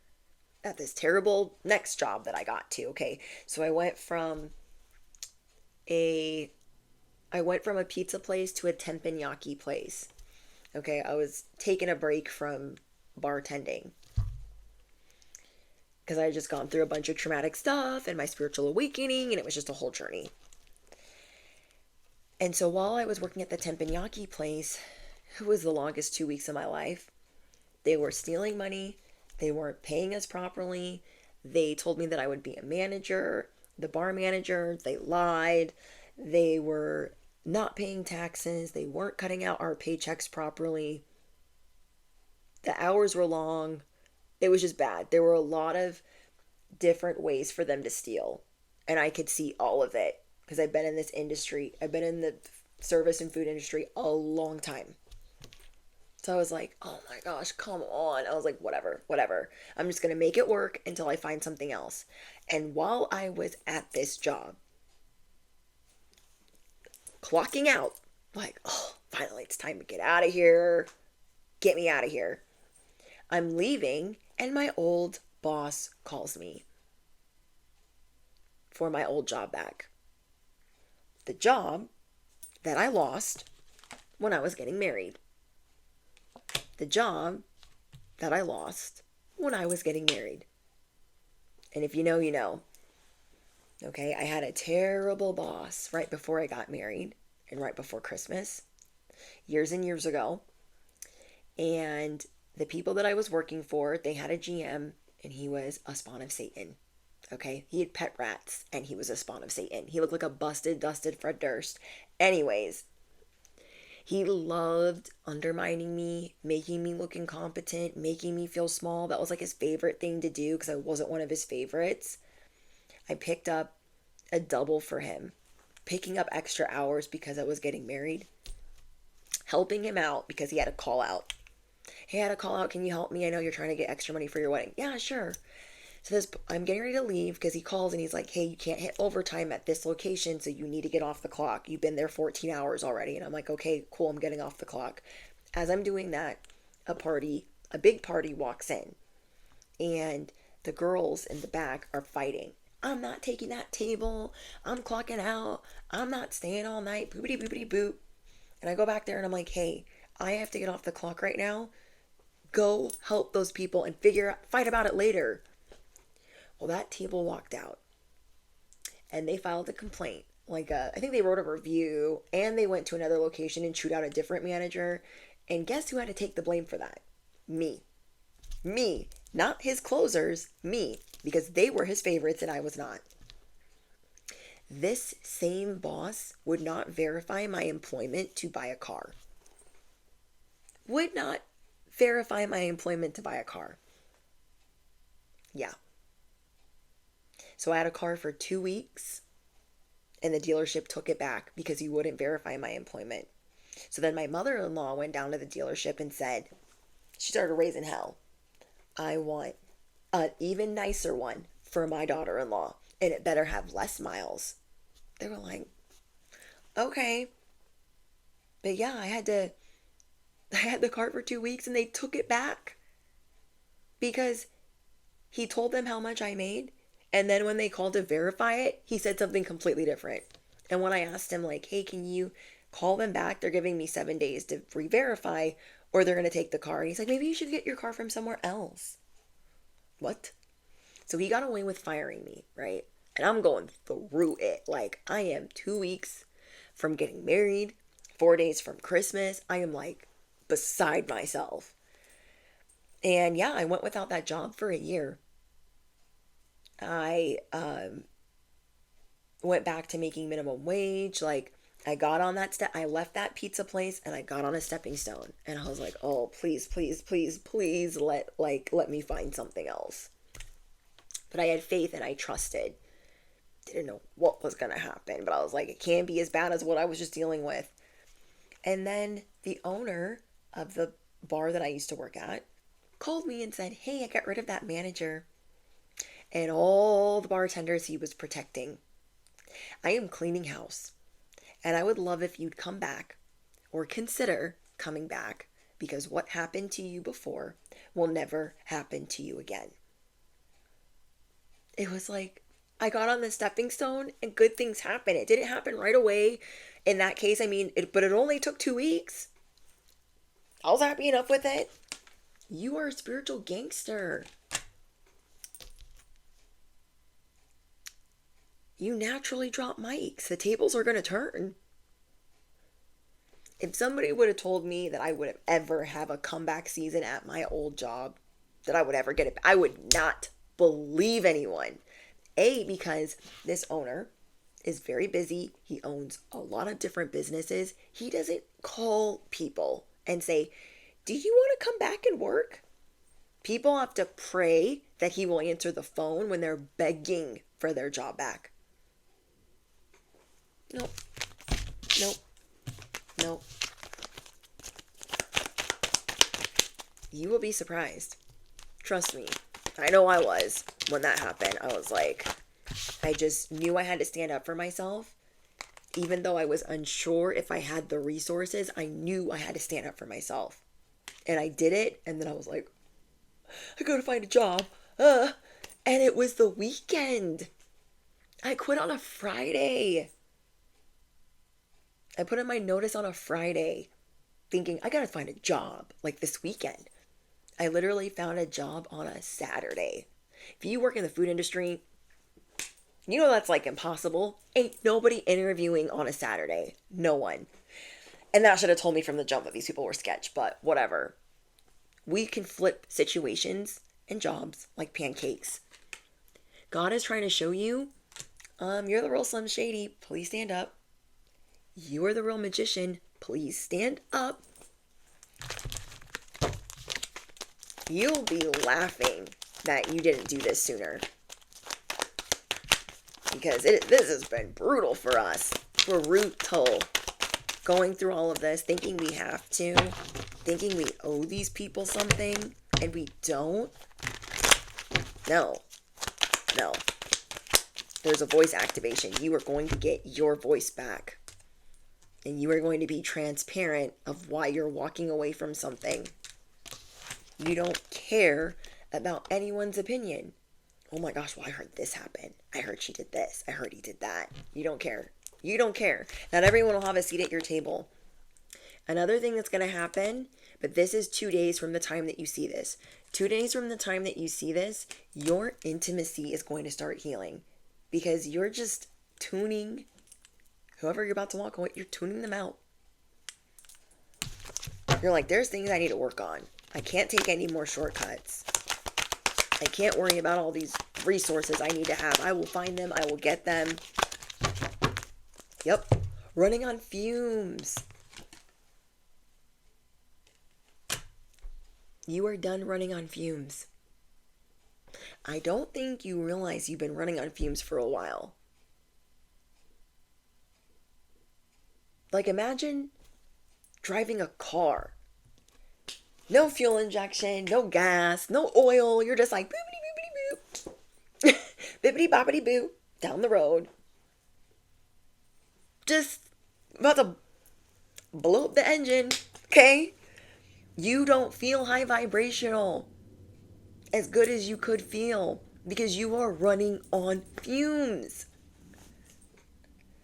at this terrible next job that I got to. Okay. So a I went from a pizza place to a teppanyaki place. Okay, I was taking a break from bartending because I had just gone through a bunch of traumatic stuff and my spiritual awakening, and it was just a whole journey. And so while I was working at the teppanyaki place, it was the longest 2 weeks of my life. They were stealing money. They weren't paying us properly. They told me that I would be a manager, the bar manager. They lied. They were not paying taxes. They weren't cutting out our paychecks properly. The hours were long. It was just bad. There were a lot of different ways for them to steal. And I could see all of it because I've been in this industry. I've been in the service and food industry a long time. So I was like, oh my gosh, come on. I was like, whatever. I'm just going to make it work until I find something else. And while I was at this job, clocking out, like, oh, finally, it's time to get out of here. Get me out of here. I'm leaving, and my old boss calls me for my old job back. The job that I lost when I was getting married. The job that I lost when I was getting married. And if you know, you know. Okay, I had a terrible boss right before I got married and right before Christmas, years and years ago. And the people that I was working for, they had a GM, and he was a spawn of Satan. Okay, he had pet rats, and he was a spawn of Satan. He looked like a busted, dusted Fred Durst. Anyways, he loved undermining me, making me look incompetent, making me feel small. That was like his favorite thing to do because I wasn't one of his favorites. I picked up a double for him, picking up extra hours because I was getting married, helping him out because he had a call out. Hey, I had a call out. Can you help me? I know you're trying to get extra money for your wedding. Yeah, sure. So I'm getting ready to leave because he calls and he's like, hey, you can't hit overtime at this location, so you need to get off the clock. You've been there 14 hours already. And I'm like, okay, cool, I'm getting off the clock. As I'm doing that, a big party walks in, and the girls in the back are fighting. I'm not taking that table. I'm clocking out. I'm not staying all night. Boopity boopity boop. And I go back there and I'm like, hey, I have to get off the clock right now. Go help those people and fight about it later. Well, that table walked out and they filed a complaint. I think they wrote a review, and they went to another location and chewed out a different manager. And guess who had to take the blame for that? Me. Me. Not his closers, me. Because they were his favorites and I was not. This same boss would not verify my employment to buy a car. Would not verify my employment to buy a car. Yeah. So I had a car for 2 weeks, and the dealership took it back because he wouldn't verify my employment. So then my mother-in-law went down to the dealership and said, she started raising hell. I want an even nicer one for my daughter-in-law, and it better have less miles. They were like, okay. But yeah, I had the car for 2 weeks, and they took it back because he told them how much I made. And then when they called to verify it, he said something completely different. And when I asked him, like, hey, can you call them back? They're giving me 7 days to re-verify, or they're going to take the car. And he's like, maybe you should get your car from somewhere else. What? So he got away with firing me, right? And I'm going through it. Like, I am 2 weeks from getting married, 4 days from Christmas. I am like beside myself. And yeah, I went without that job for a year. I went back to making minimum wage. Like, I got on that I left that pizza place and I got on a stepping stone. And I was like, oh, please, please, please, please let me find something else. But I had faith and I trusted. Didn't know what was going to happen, but I was like, it can't be as bad as what I was just dealing with. And then the owner of the bar that I used to work at called me and said, hey, I got rid of that manager and all the bartenders he was protecting. I am cleaning house, and I would love if you'd come back or consider coming back, because what happened to you before will never happen to you again. It was like I got on the stepping stone and good things happen. It didn't happen right away. In that case, I mean, but it only took 2 weeks. I was happy enough with it. You are a spiritual gangster. You naturally drop mics. The tables are going to turn. If somebody would have told me that I would have ever have a comeback season at my old job, that I would ever get it, I would not believe anyone. Because this owner is very busy. He owns a lot of different businesses. He doesn't call people and say, "Do you want to come back and work?" People have to pray that he will answer the phone when they're begging for their job back. Nope. Nope. Nope. You will be surprised. Trust me. I know I was when that happened. I was like, I just knew I had to stand up for myself. Even though I was unsure if I had the resources, I knew I had to stand up for myself. And I did it. And then I was like, I gotta find a job. And it was the weekend. I quit on a Friday. I put in my notice on a Friday thinking I gotta find a job like this weekend. I literally found a job on a Saturday. If you work in the food industry, you know that's like impossible. Ain't nobody interviewing on a Saturday. No one. And that should have told me from the jump that these people were sketch, but whatever. We can flip situations and jobs like pancakes. God is trying to show you, you're the real Slim Shady. Please stand up. You are the real magician. Please stand up. You'll be laughing that you didn't do this sooner. Because this has been brutal for us. Brutal. Going through all of this, thinking we have to, thinking we owe these people something, and we don't. No. There's a voice activation. You are going to get your voice back. And you are going to be transparent of why you're walking away from something. You don't care about anyone's opinion. Oh my gosh, well, I heard this happen. I heard she did this. I heard he did that. You don't care. You don't care. Not everyone will have a seat at your table. Another thing that's going to happen, but this is 2 days from the time that you see this. 2 days from the time that you see this, your intimacy is going to start healing. Because you're just tuning whoever you're about to walk away, you're tuning them out. You're like, there's things I need to work on. I can't take any more shortcuts. I can't worry about all these resources I need to have. I will find them. I will get them. Yep. Running on fumes. You are done running on fumes. I don't think you realize you've been running on fumes for a while. Like, imagine driving a car. No fuel injection, no gas, no oil. You're just like boopity boopity boop. Bippity boppity boop down the road. Just about to blow up the engine, okay? You don't feel high vibrational as good as you could feel because you are running on fumes.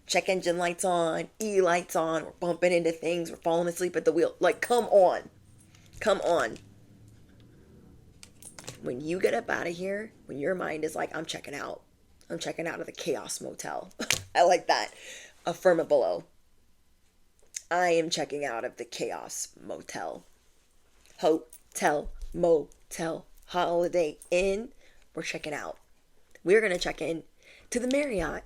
Check engine lights on, E lights on, we're bumping into things, we're falling asleep at the wheel. Like, come on. Come on. When you get up out of here, when your mind is like, I'm checking out. I'm checking out of the Chaos Motel. I like that. Affirm it below. I am checking out of the Chaos Motel. Hotel, motel, Holiday Inn. We're checking out. We're going to check in to the Marriott.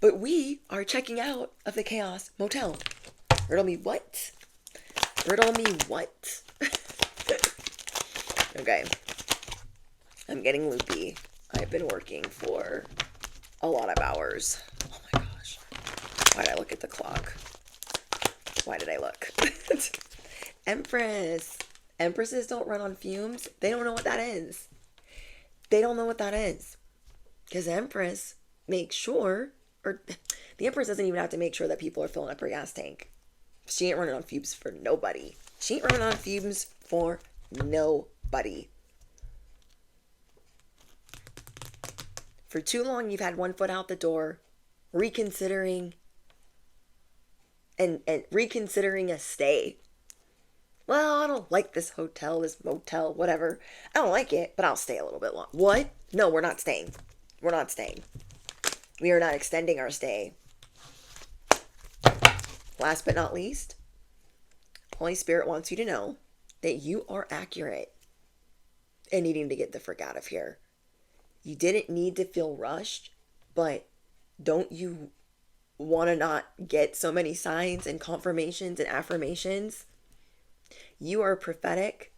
But we are checking out of the Chaos Motel. Riddle me what? Riddle me what? Okay. I'm getting loopy. I've been working for a lot of hours. Oh my gosh. Why did I look at the clock? Why did I look? Empress. Empresses don't run on fumes. They don't know what that is. They don't know what that is. Because Empress makes sure, or the Empress doesn't even have to make sure that people are filling up her gas tank. She ain't running on fumes for nobody. She ain't running on fumes for nobody. For too long, you've had one foot out the door, reconsidering and reconsidering a stay. Well, I don't like this hotel, this motel, whatever. I don't like it, but I'll stay a little bit long. What? No, we're not staying. We're not staying. We are not extending our stay. Last but not least, Holy Spirit wants you to know that you are accurate in needing to get the frick out of here. You didn't need to feel rushed, but don't you want to not get so many signs and confirmations and affirmations? You are prophetic,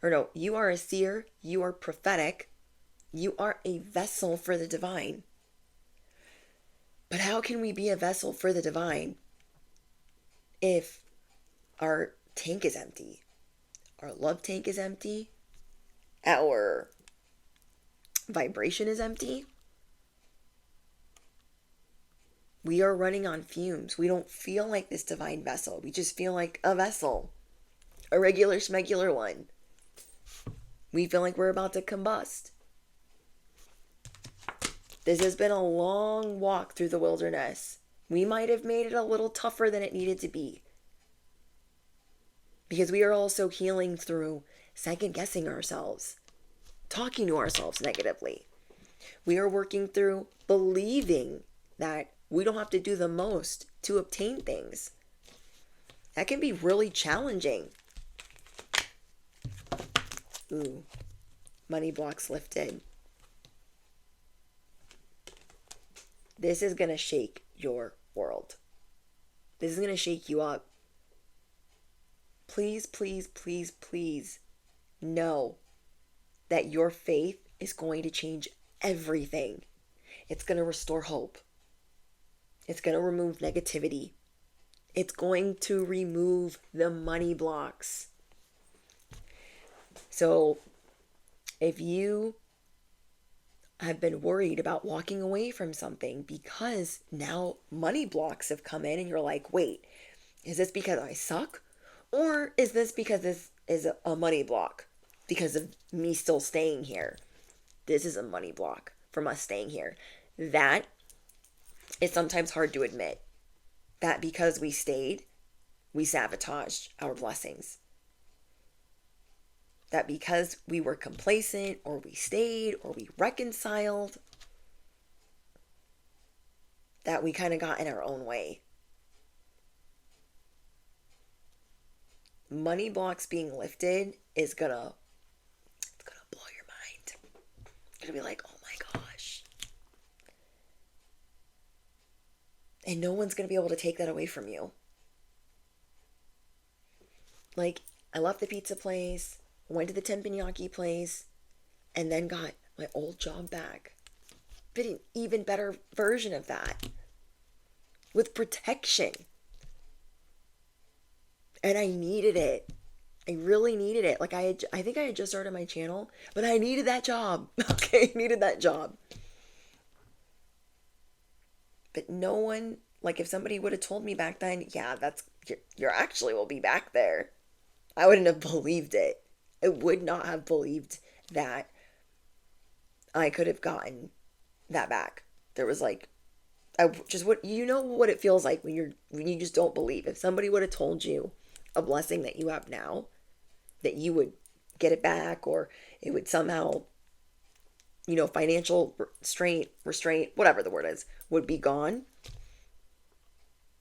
or no, you are a seer, you are prophetic, you are a vessel for the divine. But how can we be a vessel for the divine if our tank is empty? Our love tank is empty, our vibration is empty. We are running on fumes. We don't feel like this divine vessel. We just feel like a vessel, a regular schmegular one. We feel like we're about to combust. This has been a long walk through the wilderness. We might have made it a little tougher than it needed to be, because we are also healing through second guessing ourselves, talking to ourselves negatively. We are working through believing that we don't have to do the most to obtain things. That can be really challenging. Ooh, money blocks lifted. This is going to shake your world. This is going to shake you up. Please, please, please, please know that your faith is going to change everything. It's going to restore hope. It's going to remove negativity. It's going to remove the money blocks. So if you have been worried about walking away from something because now money blocks have come in and you're like, wait, is this because I suck? Or is this because this is a money block because of me still staying here? This is a money block from us staying here. That is sometimes hard to admit. That because we stayed, we sabotaged our blessings. That because we were complacent, or we stayed, or we reconciled, that we kind of got in our own way. Money blocks being lifted is gonna blow your mind. It's gonna be like, oh my gosh. And no one's gonna be able to take that away from you. Like, I left the pizza place, went to the teppanyaki place, and then got my old job back. But an even better version of that. With protection. And I needed it. I really needed it. Like, I think I had just started my channel, but I needed that job. Okay, I needed that job. But no one, like, if somebody would have told me back then, yeah, you actually will be back there, I wouldn't have believed it. I would not have believed that I could have gotten that back. There was like, you know what it feels like when you just don't believe. If somebody would have told you a blessing that you have now, that you would get it back, or it would somehow, financial restraint, whatever the word is, would be gone.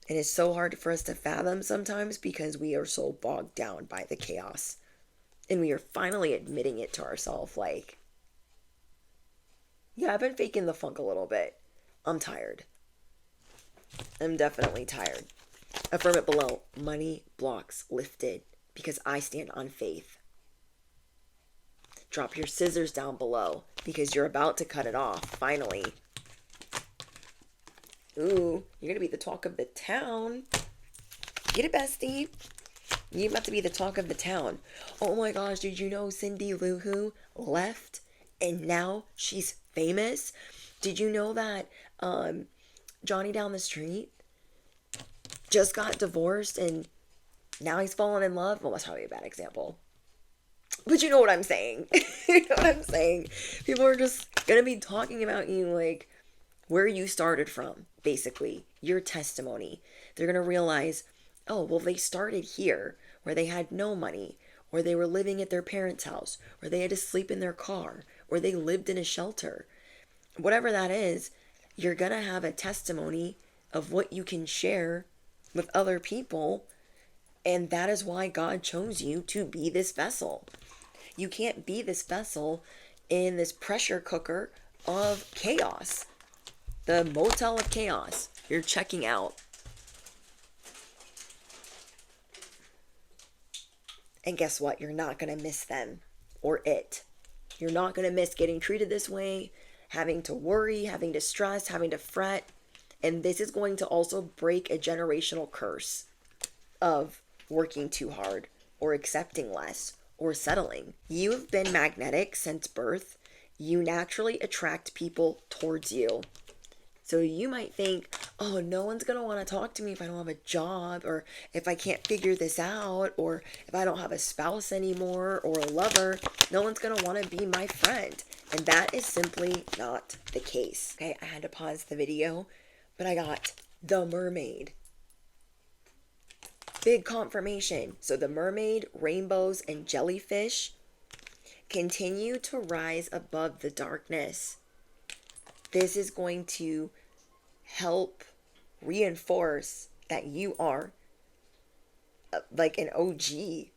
And it's so hard for us to fathom sometimes because we are so bogged down by the chaos. And we are finally admitting it to ourselves, like, yeah, I've been faking the funk a little bit. I'm tired. I'm definitely tired. Affirm it below. Money blocks lifted because I stand on faith. Drop your scissors down below because you're about to cut it off, finally. Ooh, you're going to be the talk of the town. Get it, bestie? You're about to be the talk of the town. Oh my gosh, did you know Cindy Lou Who left and now she's famous? Did you know that Johnny down the street just got divorced and now he's fallen in love? Well, that's probably a bad example. But you know what I'm saying. You know what I'm saying. People are just gonna be talking about you like where you started from, basically, your testimony. They're gonna realize, oh, well, they started here where they had no money, or they were living at their parents' house, or they had to sleep in their car, or they lived in a shelter. Whatever that is, you're gonna have a testimony of what you can share with other people. And that is why God chose you to be this vessel. You can't be this vessel in this pressure cooker of chaos, the motel of chaos. You're checking out. And guess what? You're not going to miss them or it. You're not going to miss getting treated this way, having to worry, having to stress, having to fret. And this is going to also break a generational curse of working too hard or accepting less or settling. You have been magnetic since birth. You naturally attract people towards you. So you might think, oh, no one's going to want to talk to me if I don't have a job, or if I can't figure this out, or if I don't have a spouse anymore or a lover. No one's going to want to be my friend. And that is simply not the case. Okay, I had to pause the video, but I got the mermaid. Big confirmation. So the mermaid, rainbows, and jellyfish continue to rise above the darkness. This is going to help reinforce that you are like an OG.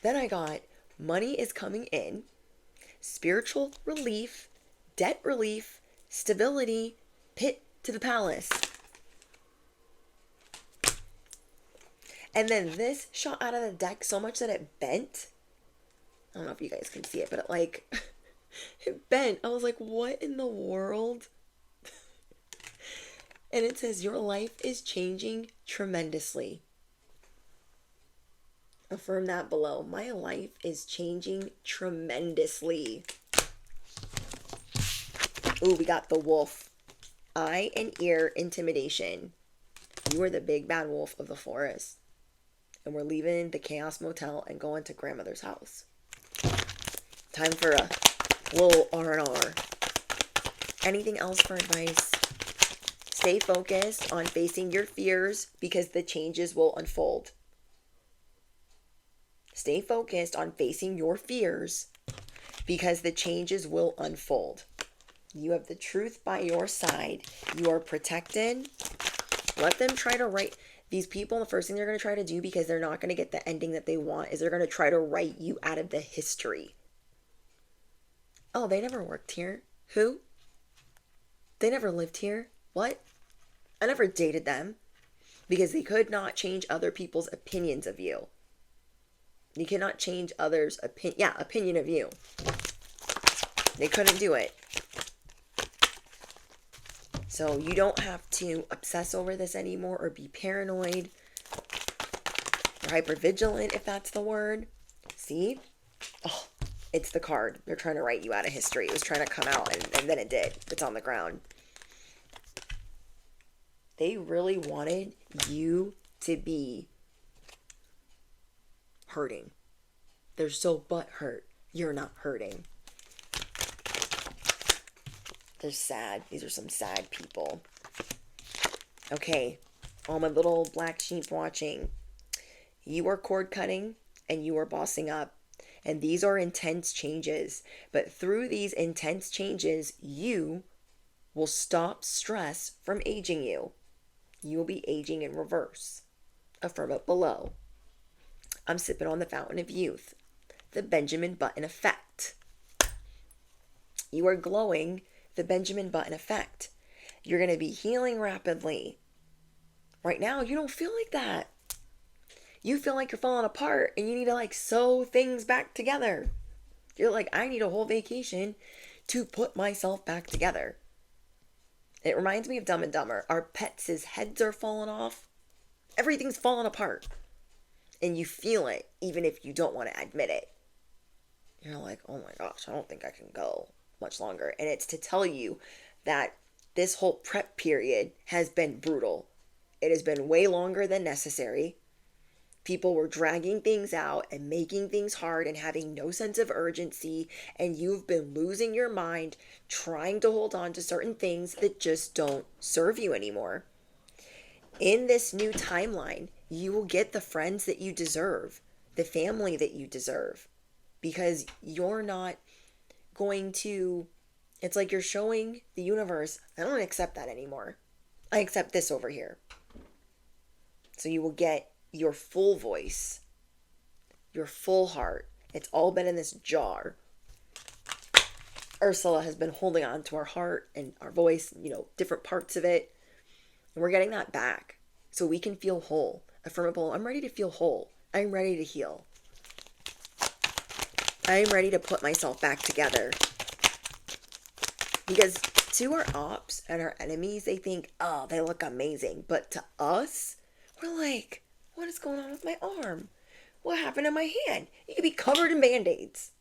Then I got money is coming in, spiritual relief, debt relief, stability, pit to the palace. And then this shot out of the deck so much that it bent. I don't know if you guys can see it, but it like it bent. I was like, what in the world? And it says, your life is changing tremendously. Affirm that below. My life is changing tremendously. Ooh, we got the wolf. Eye and ear intimidation. You are the big bad wolf of the forest. And we're leaving the Chaos Motel and going to grandmother's house. Time for a little R&R. Anything else for advice? Stay focused on facing your fears because the changes will unfold. Stay focused on facing your fears because the changes will unfold. You have the truth by your side. You are protected. Let them try to write. These people, the first thing they're going to try to do, because they're not going to get the ending that they want, is they're going to try to write you out of the history. Oh, they never worked here. Who? They never lived here. What? I never dated them. Because they could not change other people's opinions of you. You cannot change others' opinion of you. They couldn't do it. So you don't have to obsess over this anymore or be paranoid or hypervigilant, if that's the word. See? Oh, it's the card. They're trying to write you out of history. It was trying to come out, and then it did. It's on the ground. They really wanted you to be hurting. They're so butthurt. You're not hurting. They're sad. These are some sad people. Okay, all my little black sheep watching. You are cord cutting and you are bossing up. And these are intense changes. But through these intense changes, you will stop stress from aging you. You will be aging in reverse. Affirm it below. I'm sipping on the fountain of youth. The Benjamin Button effect. You are glowing. The Benjamin Button effect. You're going to be healing rapidly. Right now, you don't feel like that. You feel like you're falling apart and you need to like sew things back together. You're like, I need a whole vacation to put myself back together. It reminds me of Dumb and Dumber. Our pets' heads are falling off. Everything's falling apart. And you feel it even if you don't want to admit it. You're like, oh my gosh, I don't think I can go much longer. And it's to tell you that this whole prep period has been brutal. It has been way longer than necessary. People were dragging things out and making things hard and having no sense of urgency, and you've been losing your mind trying to hold on to certain things that just don't serve you anymore. In this new timeline, you will get the friends that you deserve, the family that you deserve, because you're not going to, it's like you're showing the universe, I don't accept that anymore. I accept this over here. So you will get your full voice, your full heart. It's all been in this jar. Ursula has been holding on to our heart and our voice, different parts of it. And we're getting that back so we can feel whole. Affirmable, I'm ready to feel whole. I'm ready to heal. I'm ready to put myself back together. Because to our ops and our enemies, they think, oh, they look amazing. But to us, we're like, what is going on with my arm? What happened to my hand? You could be covered in Band-Aids.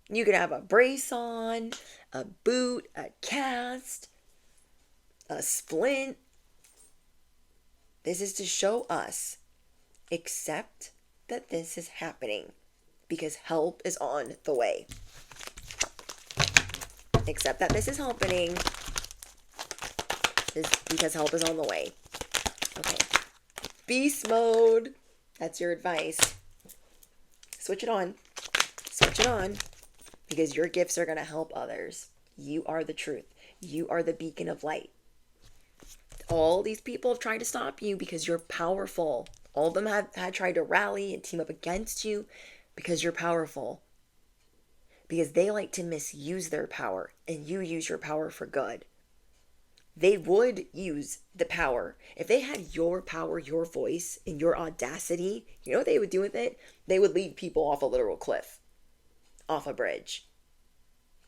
You could have a brace on, a boot, a cast, a splint. This is to show us, accept that this is happening because help is on the way. Accept that this is happening because help is on the way. Okay. Beast mode. That's your advice. Switch it on. Switch it on because your gifts are going to help others. You are the truth. You are the beacon of light. All these people have tried to stop you because you're powerful. All of them had tried to rally and team up against you because you're powerful. Because they like to misuse their power and you use your power for good. They would use the power. If they had your power, your voice, and your audacity, you know what they would do with it? They would lead people off a literal cliff, off a bridge.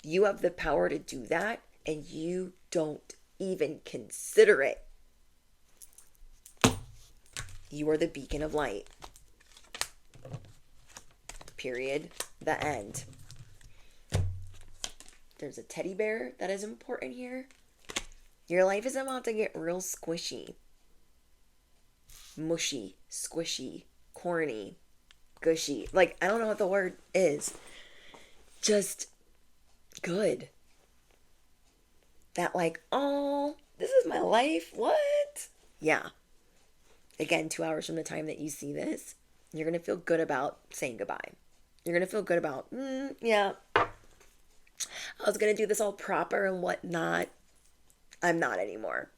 You have the power to do that and you don't even consider it. You are the beacon of light. Period. The end. There's a teddy bear that is important here. Your life is about to get real squishy. Mushy, squishy, corny, gushy. Like, I don't know what the word is. Just good. That like, oh, this is my life. What? Yeah. Again, 2 hours from the time that you see this, you're going to feel good about saying goodbye. You're going to feel good about, yeah, I was going to do this all proper and whatnot. I'm not anymore.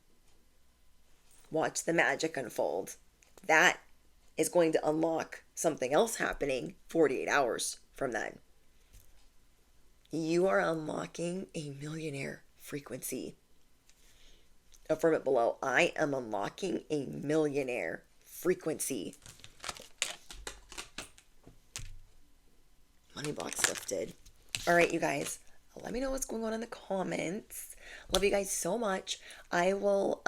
Watch the magic unfold. That is going to unlock something else happening 48 hours from then. You are unlocking a millionaire frequency. Affirm it below. I am unlocking a millionaire frequency. Money blocks lifted. All right, you guys. Let me know what's going on in the comments. Love you guys so much. I will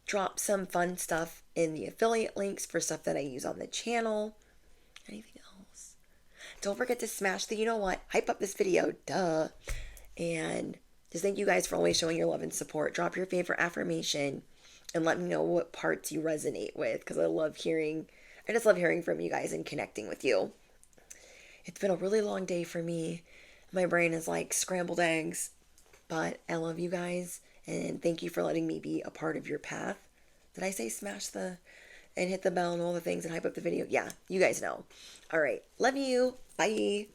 drop some fun stuff in the affiliate links for stuff that I use on the channel. Anything else? Don't forget to smash the, you know what, hype up this video, duh. And just thank you guys for always showing your love and support. Drop your favorite affirmation and let me know what parts you resonate with, because I just love hearing from you guys and connecting with you. It's been a really long day for me. My brain is like scrambled eggs, but I love you guys and thank you for letting me be a part of your path. Did I say smash the and hit the bell and all the things and hype up the video? Yeah, you guys know. All right. Love you. Bye.